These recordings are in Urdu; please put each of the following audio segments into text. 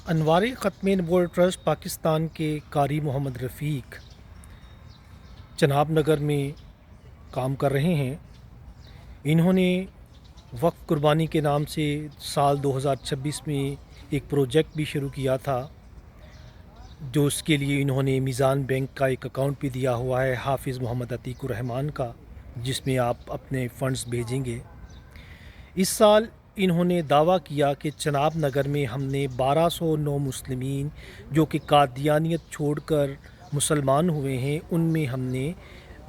انوار ختم نبوت ٹرسٹ پاکستان کے قاری محمد رفیق جناب نگر میں کام کر رہے ہیں۔ انہوں نے وقف قربانی کے نام سے سال 2026 میں ایک پروجیکٹ بھی شروع کیا تھا، جو اس کے لیے انہوں نے میزان بینک کا ایک اکاؤنٹ بھی دیا ہوا ہے، حافظ محمد عتیق الرحمان کا، جس میں آپ اپنے فنڈز بھیجیں گے۔ اس سال انہوں نے دعویٰ کیا کہ چناب نگر میں ہم نے 1209 مسلمین جو کہ قادیانیت چھوڑ کر مسلمان ہوئے ہیں، ان میں ہم نے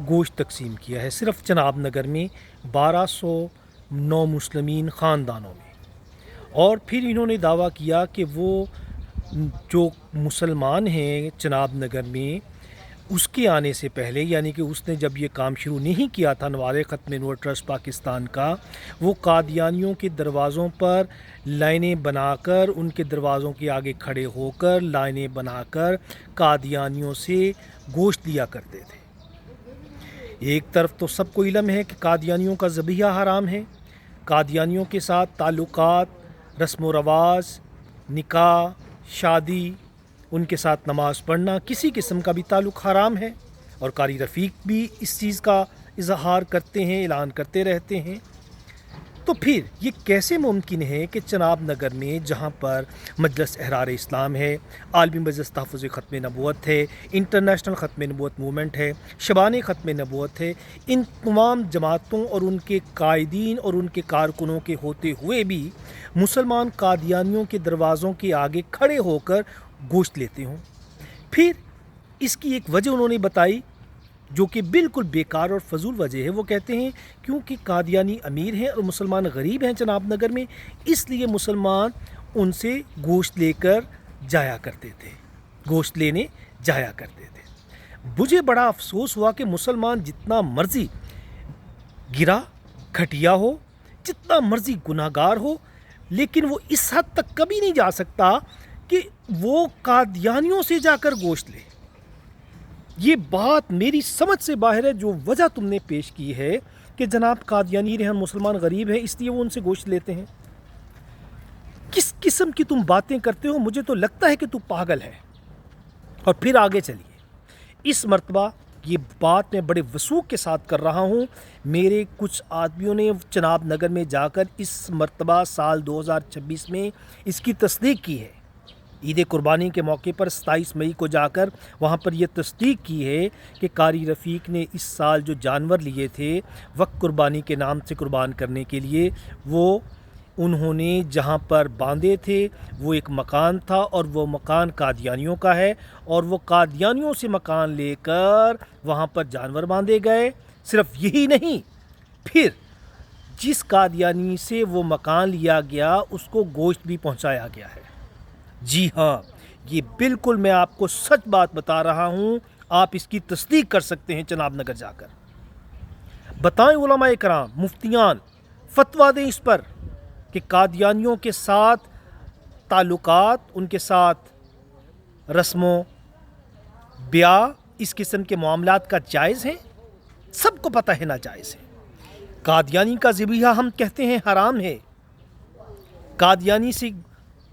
گوشت تقسیم کیا ہے، صرف چناب نگر میں 1209 مسلمین خاندانوں میں۔ اور پھر انہوں نے دعویٰ کیا کہ وہ جو مسلمان ہیں چناب نگر میں، اس کے آنے سے پہلے، یعنی کہ اس نے جب یہ کام شروع نہیں کیا تھا انوار ختم نبوت ٹرسٹ پاکستان کا، وہ قادیانیوں کے دروازوں پر لائنیں بنا کر، ان کے دروازوں کے آگے کھڑے ہو کر لائنیں بنا کر قادیانیوں سے گوشت لیا کرتے تھے۔ ایک طرف تو سب کو علم ہے کہ قادیانیوں کا ذبیحہ حرام ہے، قادیانیوں کے ساتھ تعلقات، رسم و رواج، نکاح، شادی، ان کے ساتھ نماز پڑھنا، کسی قسم کا بھی تعلق حرام ہے، اور قاری رفیق بھی اس چیز کا اظہار کرتے ہیں، اعلان کرتے رہتے ہیں۔ تو پھر یہ کیسے ممکن ہے کہ چناب نگر میں، جہاں پر مجلس احرار اسلام ہے، عالمی مجلس تحفظ ختم نبوت ہے، انٹرنیشنل ختم نبوت موومنٹ ہے، شبان ختم نبوت ہے، ان تمام جماعتوں اور ان کے قائدین اور ان کے کارکنوں کے ہوتے ہوئے بھی مسلمان قادیانیوں کے دروازوں کے آگے کھڑے ہو کر گوشت لیتے ہوں؟ پھر اس کی ایک وجہ انہوں نے بتائی جو کہ بالکل بیکار اور فضول وجہ ہے۔ وہ کہتے ہیں کیونکہ قادیانی امیر ہیں اور مسلمان غریب ہیں چناب نگر میں، اس لیے مسلمان ان سے گوشت لے کر جایا کرتے تھے، گوشت لینے جایا کرتے تھے۔ مجھے بڑا افسوس ہوا کہ مسلمان جتنا مرضی گرا گھٹیا ہو، جتنا مرضی گناہ گار ہو، لیکن وہ اس حد تک کبھی نہیں جا سکتا کہ وہ قادیانیوں سے جا کر گوشت لے۔ یہ بات میری سمجھ سے باہر ہے۔ جو وجہ تم نے پیش کی ہے کہ جناب قادیانی رہے، مسلمان غریب ہیں، اس لیے وہ ان سے گوشت لیتے ہیں، کس قسم کی تم باتیں کرتے ہو؟ مجھے تو لگتا ہے کہ تو پاگل ہے۔ اور پھر آگے چلیے، اس مرتبہ یہ بات میں بڑے وثوق کے ساتھ کر رہا ہوں۔ میرے کچھ آدمیوں نے چناب نگر میں جا کر اس مرتبہ سال 2026 میں اس کی تصدیق کی ہے۔ عید قربانی کے موقع پر 27 مئی کو جا کر وہاں پر یہ تصدیق کی ہے کہ قاری رفیق نے اس سال جو جانور لیے تھے وقف قربانی کے نام سے قربان کرنے کے لیے، وہ انہوں نے جہاں پر باندھے تھے وہ ایک مکان تھا، اور وہ مکان قادیانیوں کا ہے، اور وہ قادیانیوں سے مکان لے کر وہاں پر جانور باندھے گئے۔ صرف یہی نہیں، پھر جس قادیانی سے وہ مکان لیا گیا اس کو گوشت بھی پہنچایا گیا ہے۔ جی ہاں، یہ بالکل میں آپ کو سچ بات بتا رہا ہوں، آپ اس کی تصدیق کر سکتے ہیں چناب نگر جا کر۔ بتائیں علماء کرام، مفتیان فتویٰ دیں اس پر کہ قادیانیوں کے ساتھ تعلقات، ان کے ساتھ رسم و بیاہ، اس قسم کے معاملات کا جائز ہیں؟ سب کو پتہ ہے ناجائز ہے۔ قادیانی کا ذبیحہ ہم کہتے ہیں حرام ہے، قادیانی سے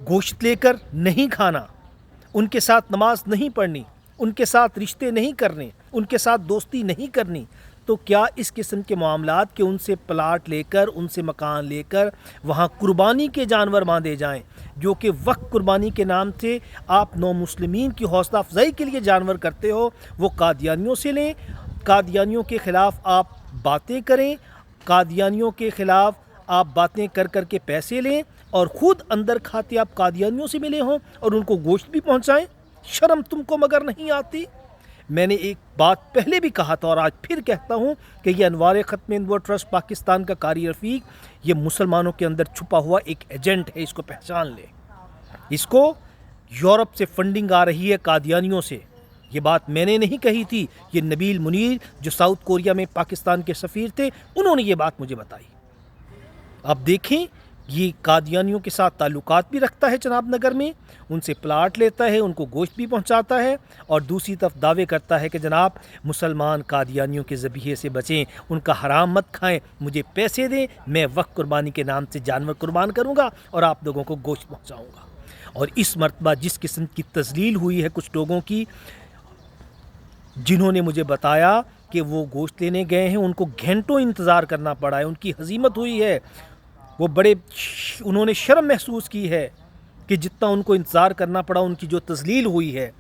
گوشت لے کر نہیں کھانا، ان کے ساتھ نماز نہیں پڑھنی، ان کے ساتھ رشتے نہیں کرنے، ان کے ساتھ دوستی نہیں کرنی، تو کیا اس قسم کے معاملات کہ ان سے پلاٹ لے کر، ان سے مکان لے کر وہاں قربانی کے جانور باندھے جائیں، جو کہ وقف قربانی کے نام سے آپ نو مسلمین کی حوصلہ افزائی کے لیے جانور کرتے ہو، وہ قادیانیوں سے لیں، قادیانیوں کے خلاف آپ باتیں کریں، قادیانیوں کے خلاف آپ باتیں کر کر کے پیسے لیں، اور خود اندر کھاتے آپ قادیانیوں سے ملے ہوں اور ان کو گوشت بھی پہنچائیں؟ شرم تم کو مگر نہیں آتی؟ میں نے ایک بات پہلے بھی کہا تھا اور آج پھر کہتا ہوں کہ یہ انوار ختم نبوت ٹرسٹ پاکستان کا قاری رفیق یہ مسلمانوں کے اندر چھپا ہوا ایک ایجنٹ ہے، اس کو پہچان لے۔ اس کو یورپ سے فنڈنگ آ رہی ہے قادیانیوں سے۔ یہ بات میں نے نہیں کہی تھی، یہ نبیل منیر جو ساؤتھ کوریا میں پاکستان کے سفیر تھے، انہوں نے یہ بات مجھے بتائی۔ اب دیکھیں، یہ قادیانیوں کے ساتھ تعلقات بھی رکھتا ہے چناب نگر میں، ان سے پلاٹ لیتا ہے، ان کو گوشت بھی پہنچاتا ہے، اور دوسری طرف دعوے کرتا ہے کہ جناب مسلمان قادیانیوں کے ذبیحے سے بچیں، ان کا حرام مت کھائیں، مجھے پیسے دیں، میں وقف قربانی کے نام سے جانور قربان کروں گا اور آپ لوگوں کو گوشت پہنچاؤں گا۔ اور اس مرتبہ جس قسم کی تذلیل ہوئی ہے کچھ لوگوں کی، جنہوں نے مجھے بتایا کہ وہ گوشت لینے گئے ہیں، ان کو گھنٹوں انتظار کرنا پڑا ہے، ان کی ہزیمت ہوئی ہے، وہ انہوں نے شرم محسوس کی ہے کہ جتنا ان کو انتظار کرنا پڑا، ان کی جو تذلیل ہوئی ہے،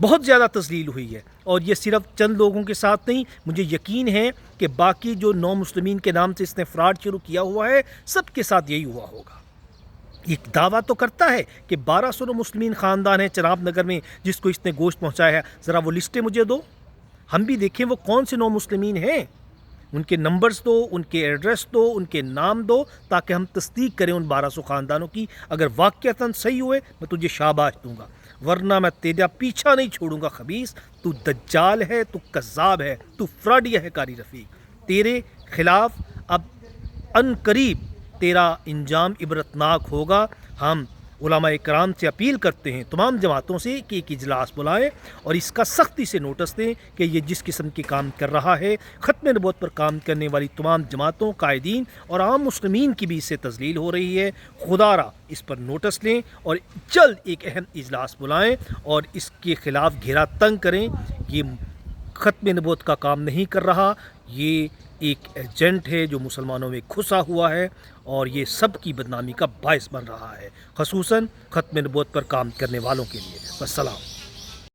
بہت زیادہ تذلیل ہوئی ہے۔ اور یہ صرف چند لوگوں کے ساتھ نہیں، مجھے یقین ہے کہ باقی جو نو مسلمین کے نام سے اس نے فراڈ شروع کیا ہوا ہے، سب کے ساتھ یہی ہوا ہوگا۔ ایک دعویٰ تو کرتا ہے کہ 1200 مسلمین خاندان ہیں چناب نگر میں جس کو اس نے گوشت پہنچایا ہے، ذرا وہ لسٹیں مجھے دو، ہم بھی دیکھیں وہ کون سے نو مسلمین ہیں، ان کے نمبرز دو، ان کے ایڈریس دو، ان کے نام دو، تاکہ ہم تصدیق کریں ان 1200 خاندانوں کی۔ اگر واقعتاً صحیح ہوئے میں تجھے شاباش دوں گا، ورنہ میں تیرا پیچھا نہیں چھوڑوں گا۔ خبیث، تو دجال ہے، تو کذاب ہے، تو فراڈیا ہے قاری رفیق۔ تیرے خلاف اب ان قریب تیرا انجام عبرتناک ہوگا۔ ہم علماء کرام سے اپیل کرتے ہیں، تمام جماعتوں سے، کہ ایک اجلاس بلائیں اور اس کا سختی سے نوٹس دیں کہ یہ جس قسم کے کام کر رہا ہے، ختم نبوت پر کام کرنے والی تمام جماعتوں، قائدین اور عام مسلمین کی بھی اس سے تذلیل ہو رہی ہے۔ خدا را اس پر نوٹس لیں اور جلد ایک اہم اجلاس بلائیں اور اس کے خلاف گھیرا تنگ کریں۔ یہ ختم نبوت کا کام نہیں کر رہا، یہ ایک ایجنٹ ہے جو مسلمانوں میں گھسا ہوا ہے اور یہ سب کی بدنامی کا باعث بن رہا ہے، خصوصاً ختم نبوت پر کام کرنے والوں کے لیے۔ والسلام۔